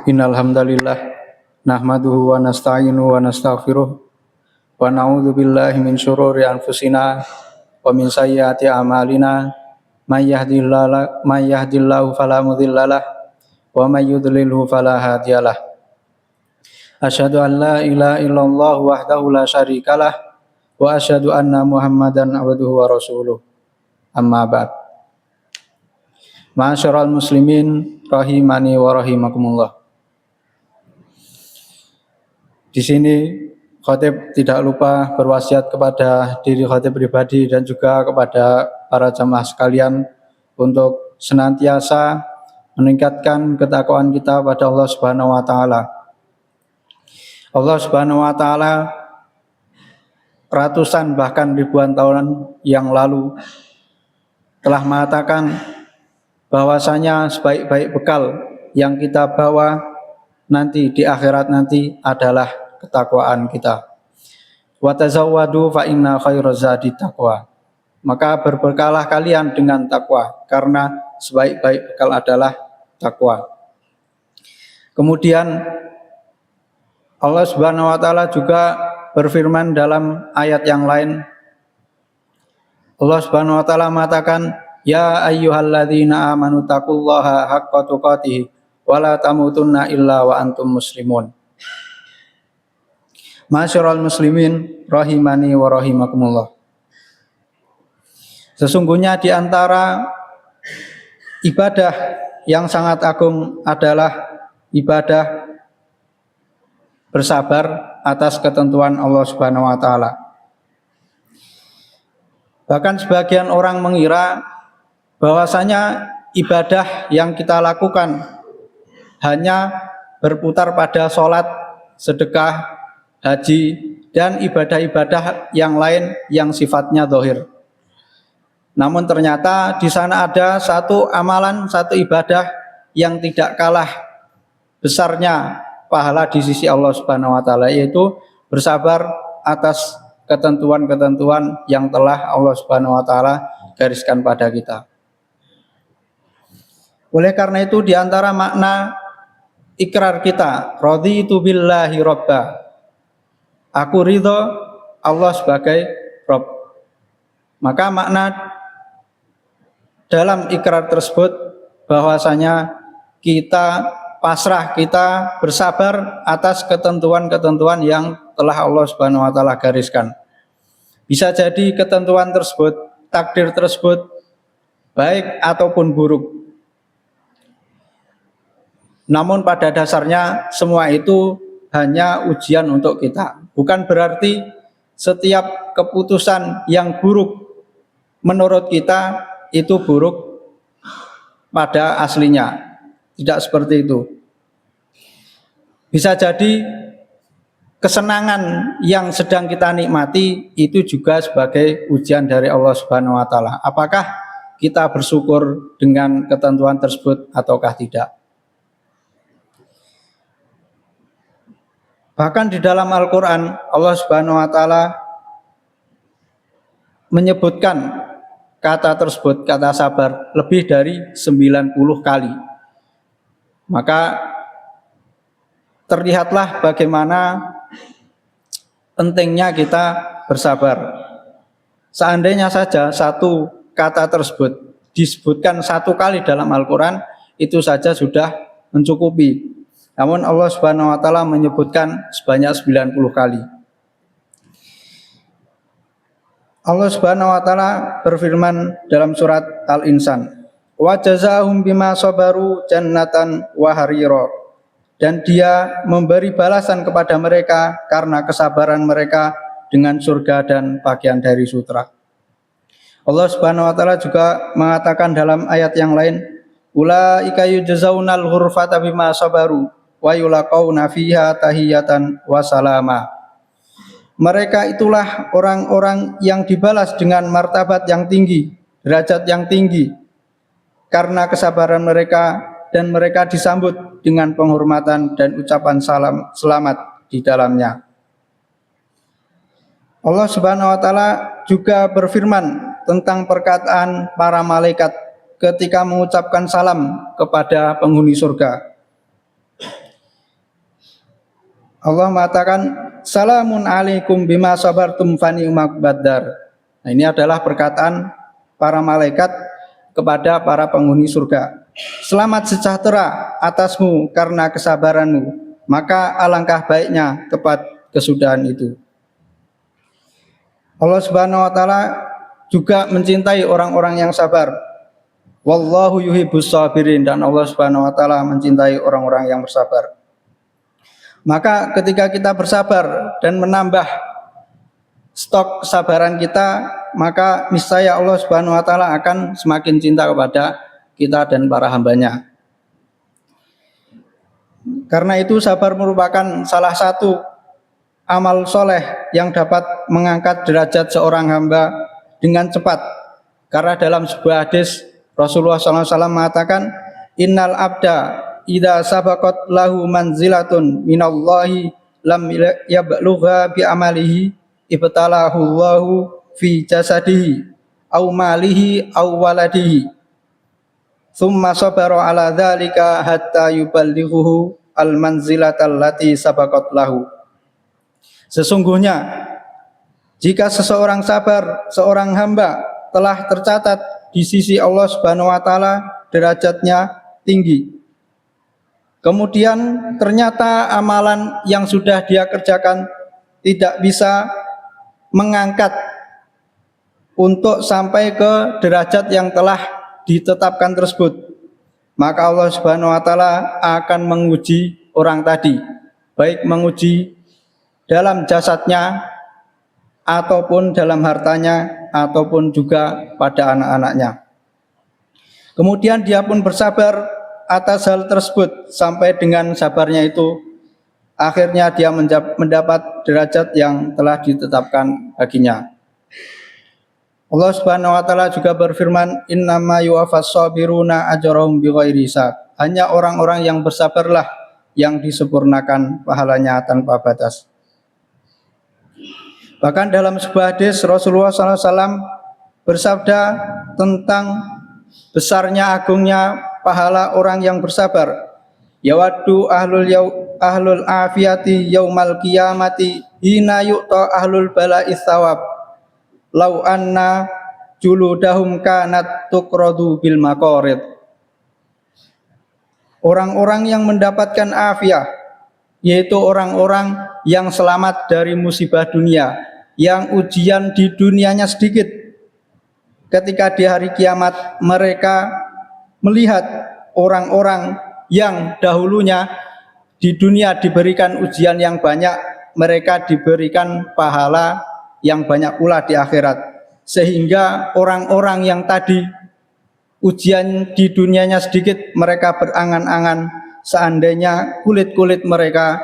Innal hamdalillah nahmaduhu wa nasta'inu wa nastaghfiruh wa na'udzu billahi min syururi anfusina wa min sayyiati a'malina may yahdihillahu fala mudhillalah wa may yudlilhu fala hadiyalah. Asyhadu an la ilaha illallah wahdahu la syarikalah wa asyhadu anna Muhammadan abduhu wa rasuluh. Amma ba'd. Ma'asyiral muslimin rahimani wa rahimakumullah. Di sini khatib tidak lupa berwasiat kepada diri khatib pribadi dan juga kepada para jamaah sekalian untuk senantiasa meningkatkan ketakwaan kita pada Allah Subhanahu wa taala. Allah Subhanahu wa taala ratusan bahkan ribuan tahun yang lalu telah mengatakan bahwasanya sebaik-baik bekal yang kita bawa nanti di akhirat nanti adalah ketakwaan kita. Wa tazawwadu fa inna khairaz zadi taqwa. Maka berbekalah kalian dengan takwa karena sebaik-baik bekal adalah takwa. Kemudian Allah Subhanahu wa taala juga berfirman dalam ayat yang lain. Allah Subhanahu wa taala mengatakan, "Ya ayyuhalladzina amanu taqullaha haqqa tuqatih wa la tamutunna illa wa antum muslimun." Ma'asyiral muslimin rahimani wa rahimakumullah. Sesungguhnya di antara ibadah yang sangat agung adalah ibadah bersabar atas ketentuan Allah Subhanahu wa taala. Bahkan sebagian orang mengira bahwasanya ibadah yang kita lakukan hanya berputar pada sholat, sedekah, haji, dan ibadah-ibadah yang lain yang sifatnya zahir. Namun ternyata di sana ada satu amalan, satu ibadah yang tidak kalah besarnya pahala di sisi Allah Subhanahu wa taala, yaitu bersabar atas ketentuan-ketentuan yang telah Allah Subhanahu wa taala gariskan pada kita. Oleh karena itu di antara makna ikrar kita, raditu billahi robba, aku ridho Allah sebagai Rabb. Maka makna dalam ikrar tersebut bahwasanya kita pasrah, kita bersabar atas ketentuan-ketentuan yang telah Allah Subhanahu wa taala gariskan. Bisa jadi ketentuan tersebut, takdir tersebut baik ataupun buruk. Namun pada dasarnya semua itu hanya ujian untuk kita. Bukan berarti setiap keputusan yang buruk menurut kita itu buruk pada aslinya. Tidak seperti itu. Bisa jadi kesenangan yang sedang kita nikmati itu juga sebagai ujian dari Allah Subhanahu wa taala. Apakah kita bersyukur dengan ketentuan tersebut ataukah tidak? Bahkan di dalam Al-Qur'an Allah Subhanahu wa taala menyebutkan kata tersebut, kata sabar, lebih dari 90 kali. Maka terlihatlah bagaimana pentingnya kita bersabar. Seandainya saja satu kata tersebut disebutkan satu kali dalam Al-Quran, itu saja sudah mencukupi. Namun Allah Subhanahu wa taala menyebutkan sebanyak 90 kali. Allah Subhanahu wa taala berfirman dalam surat Al-Insan, wa jazaahum bima sabaru jannatan wa harira, dan dia memberi balasan kepada mereka karena kesabaran mereka dengan surga dan pakaian dari sutra. Allah Subhanahu wa taala juga mengatakan dalam ayat yang lain, ulaika yujzaunal ghurfata bima sabaru wa yulaqauna fiha tahiyatan wa salama. Mereka itulah orang-orang yang dibalas dengan martabat yang tinggi, derajat yang tinggi karena kesabaran mereka, dan mereka disambut dengan penghormatan dan ucapan salam selamat di dalamnya. Allah Subhanahu wa taala juga berfirman tentang perkataan para malaikat ketika mengucapkan salam kepada penghuni surga. Allah mengatakan, salamun alaikum bima sabartum fani umakbadar. Nah, ini adalah perkataan para malaikat kepada para penghuni surga. Selamat sejahtera atasmu karena kesabaranmu, maka alangkah baiknya tepat kesudahan itu. Allah Subhanahu wa taala juga mencintai orang-orang yang sabar. Wallahu yuhibbus sabirin, dan Allah Subhanahu wa taala mencintai orang-orang yang bersabar. Maka ketika kita bersabar dan menambah stok kesabaran kita, maka niscaya Allah Subhanahu wa taala akan semakin cinta kepada kita dan para hambanya. Karena itu sabar merupakan salah satu amal soleh yang dapat mengangkat derajat seorang hamba dengan cepat. Karena dalam sebuah hadis Rasulullah SAW mengatakan, innal abda idza sabaqat lahu manzilatun minallahi lam yablugha bi amalihi ibtalahu Allahu fi jasadihi aw malihi aw waladihi thumma sabara ala dzalika hatta yuballighuhu al manzilatal lati sabaqat lahu. Sesungguhnya jika seseorang sabar, seorang hamba telah tercatat di sisi Allah Subhanahu wa taala derajatnya tinggi. Kemudian ternyata amalan yang sudah dia kerjakan tidak bisa mengangkat untuk sampai ke derajat yang telah ditetapkan tersebut. Maka Allah Subhanahu wa taala akan menguji orang tadi, baik menguji dalam jasadnya ataupun dalam hartanya ataupun juga pada anak-anaknya. Kemudian dia pun bersabar atas hal tersebut sampai dengan sabarnya itu akhirnya dia mendapat derajat yang telah ditetapkan baginya. Allah Subhanahu wa taala juga berfirman, innama yuwaffas sabiruna ajrahum bighairi hisab. Hanya orang-orang yang bersabarlah yang disempurnakan pahalanya tanpa batas. Bahkan dalam sebuah hadis Rasulullah SAW bersabda tentang besarnya agungnya pahala orang yang bersabar. Yawaddu ahlul afiyati yaumal qiyamati hina yu'ta ahlul bala'is thawab law anna juludahum kanat tuqradu bil maqarid. Orang-orang yang mendapatkan afiah, yaitu orang-orang yang selamat dari musibah dunia, yang ujian di dunianya sedikit, ketika di hari kiamat mereka melihat orang-orang yang dahulunya di dunia diberikan ujian yang banyak, mereka diberikan pahala yang banyak pula di akhirat. Sehingga orang-orang yang tadi ujian di dunianya sedikit, mereka berangan-angan seandainya kulit-kulit mereka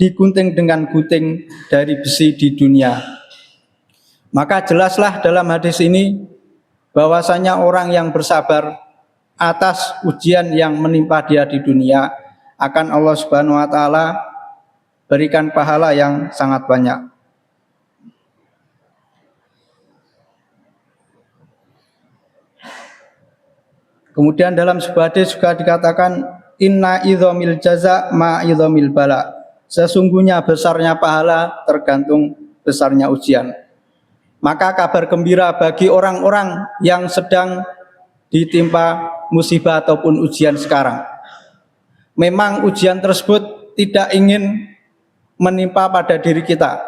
digunting dengan gunting dari besi di dunia. Maka jelaslah dalam hadis ini bahwasanya orang yang bersabar atas ujian yang menimpa dia di dunia akan Allah Subhanahu wa taala berikan pahala yang sangat banyak. Kemudian dalam sebuah hadis juga dikatakan, inna idzamil jaza ma idzamil bala. Sesungguhnya besarnya pahala tergantung besarnya ujian. Maka kabar gembira bagi orang-orang yang sedang ditimpa musibah ataupun ujian sekarang. Memang ujian tersebut tidak ingin menimpa pada diri kita,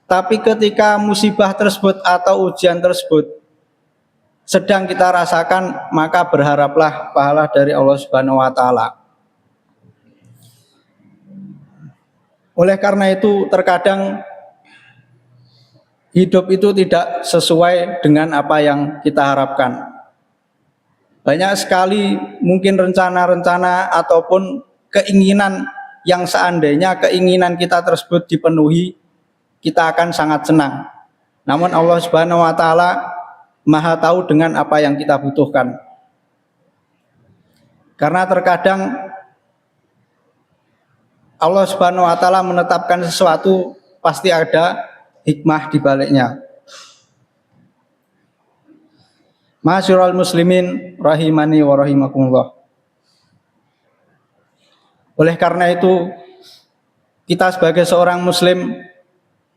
tapi ketika musibah tersebut atau ujian tersebut sedang kita rasakan, maka berharaplah pahala dari Allah Subhanahu wa taala. Oleh karena itu terkadang hidup itu tidak sesuai dengan apa yang kita harapkan. Banyak sekali mungkin rencana-rencana ataupun keinginan yang seandainya keinginan kita tersebut dipenuhi, kita akan sangat senang. Namun Allah Subhanahu wa taala Maha tahu dengan apa yang kita butuhkan. Karena terkadang Allah Subhanahu wa taala menetapkan sesuatu pasti ada hikmah di baliknya. Ma'asyiral muslimin rahimani wa rahimakumullah. Oleh karena itu, kita sebagai seorang muslim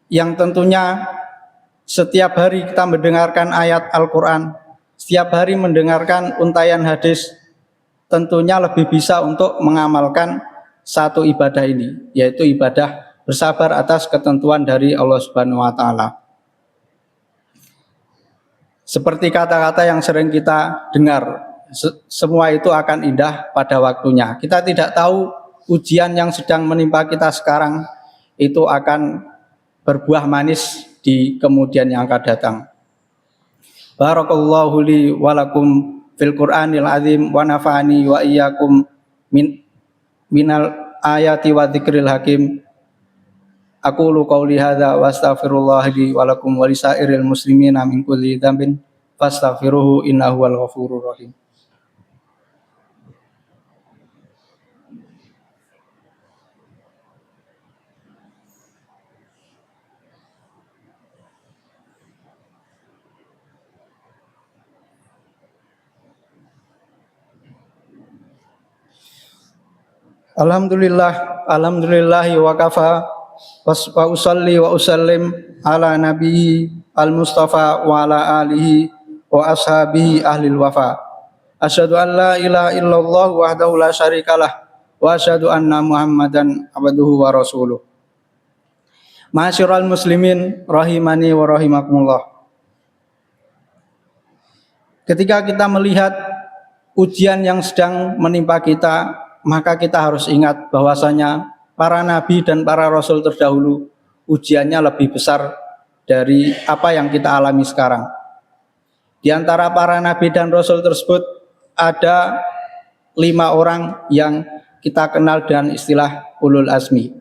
yang tentunya setiap hari kita mendengarkan ayat Al-Quran, setiap hari mendengarkan untayan hadis, tentunya lebih bisa untuk mengamalkan satu ibadah ini, yaitu ibadah bersabar atas ketentuan dari Allah Subhanahu wa taala. Seperti kata-kata yang sering kita dengar, semua itu akan indah pada waktunya. Kita tidak tahu ujian yang sedang menimpa kita sekarang itu akan berbuah manis di kemudian yang akan datang. Barakallahu li wa lakum fil Qur'anil azim wa nafa'ani wa iyyakum minal ayati wa dzikril hakim. Aqulu qauli hadza wa astaghfirullah li wa lakum wa lisairil muslimina min kulli dzambin fastaghfiruhu innahu wal ghafurur rahim. Alhamdulillahi wa kafa wa usalli wa usallim ala nabiyyi al-mustafa wa ala alihi wa ashabihi ahlil wafa. Asyhadu an la ilaha illallah wahdahu la syarikalah wa asyhadu anna Muhammadan abduhu wa rasuluh. Ma'asyiral muslimin rahimani wa rahimakumullah. Ketika kita melihat ujian yang sedang menimpa kita, maka kita harus ingat bahwasanya para nabi dan para rasul terdahulu ujiannya lebih besar dari apa yang kita alami sekarang. Di antara para nabi dan rasul tersebut ada 5 orang yang kita kenal dengan istilah ulul azmi.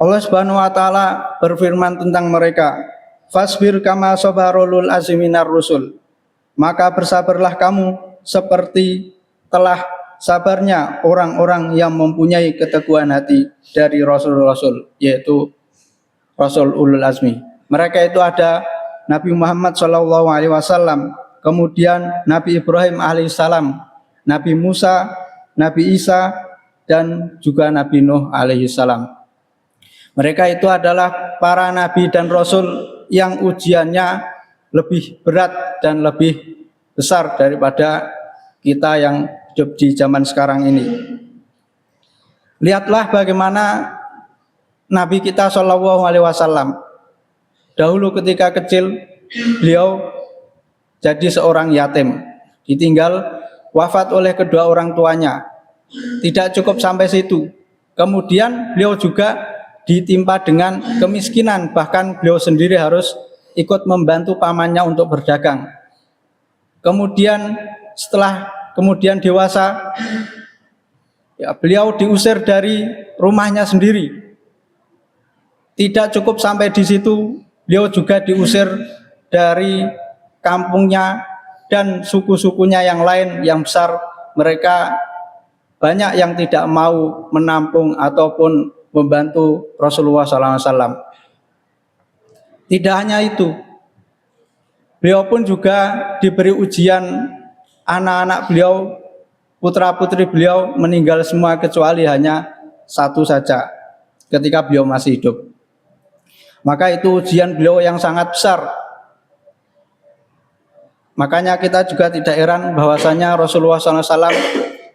Allah Subhanahu wa taala berfirman tentang mereka, "Fasbir kama sabarul azmi minar rusul." Maka bersabarlah kamu seperti telah sabarnya orang-orang yang mempunyai keteguhan hati dari rasul-rasul, yaitu rasul ulul azmi. Mereka itu ada Nabi Muhammad SAW, kemudian Nabi Ibrahim alaihissalam, Nabi Musa, Nabi Isa, dan juga Nabi Nuh alaihissalam. Mereka itu adalah para nabi dan rasul yang ujiannya lebih berat dan lebih besar daripada kita yang hidup di zaman sekarang ini. Lihatlah bagaimana Nabi kita SAW. Dahulu ketika kecil, beliau jadi seorang yatim, ditinggal wafat oleh kedua orang tuanya. Tidak cukup sampai situ, kemudian beliau juga ditimpa dengan kemiskinan, bahkan beliau sendiri harus ikut membantu pamannya untuk berdagang. Kemudian setelah dewasa, beliau diusir dari rumahnya sendiri. Tidak cukup sampai di situ, beliau juga diusir dari kampungnya dan suku-sukunya yang lain yang besar. Mereka banyak yang tidak mau menampung ataupun membantu Rasulullah SAW. Tidak hanya itu, beliau pun juga diberi ujian. Anak-anak beliau, putra-putri beliau meninggal semua kecuali hanya satu saja ketika beliau masih hidup. Maka itu ujian beliau yang sangat besar. Makanya kita juga tidak heran bahwasanya Rasulullah SAW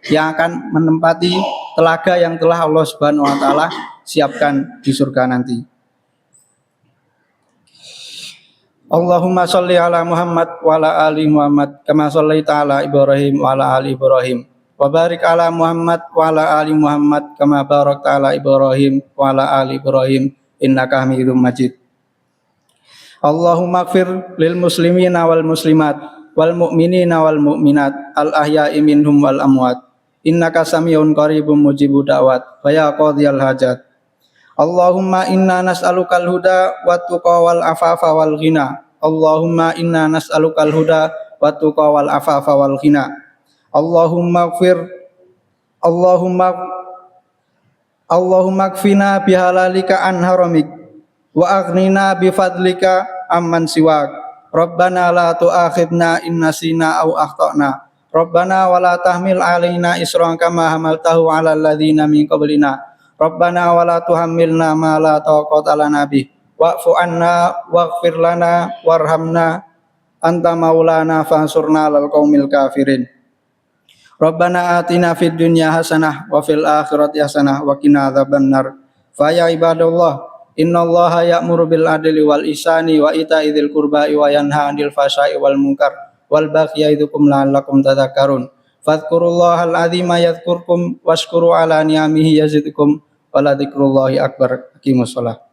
yang akan menempati telaga yang telah Allah Subhanahu wa taala siapkan di surga nanti. Allahumma sholli ala Muhammad wa ala ali Muhammad kama shallaita ala Ibrahim wa ala ali Ibrahim wa barik ala Muhammad wa ala ali Muhammad kama barakta ala Ibrahim wa ala ali Ibrahim innaka Hamidum Majid. Allahumma ighfir lil muslimina wal muslimat wal mu'minina wal mu'minat al ahya'i minhum wal amwat innaka samiun qaribun mujibud da'wat wa ya qadhiyal hajat. Allahumma inna nas'alukal huda wa tuqa wal afafa wal ghina. Allahumma inna nas'alukal huda wa tuqa wal afafa wal ghina. Allahumma kfina bihalalika an haramik wa aghnina bifadlika amman siwak. Rabbana la tu'akhidna in nasina aw akhtana. Rabbana wa la tahmil alaina isran kama hamaltahu 'alal ladzina min qablina. Rabbana wa la tuhammilna ma la taqata lana bih. Wa'fu 'anna waghfir lana warhamna anta maulana fansurna 'alal qaumil kafirin. Rabbana atina fid dunya hasanah wa fil akhirati hasanah wa qina adzabannar. Fa ya ibadallah, innallaha ya'muru bil adli wal ihsani wa ita'i dzil qurba wa yanha 'anil fahsya'i wal munkar wal baghi ya'idukum la'allakum tadhakkarun. Fadhkurullahal 'azima yadhkurkum washkuru 'ala ni'amihi yazidkum wa la dzikrullahi akbar. Aqimussalah.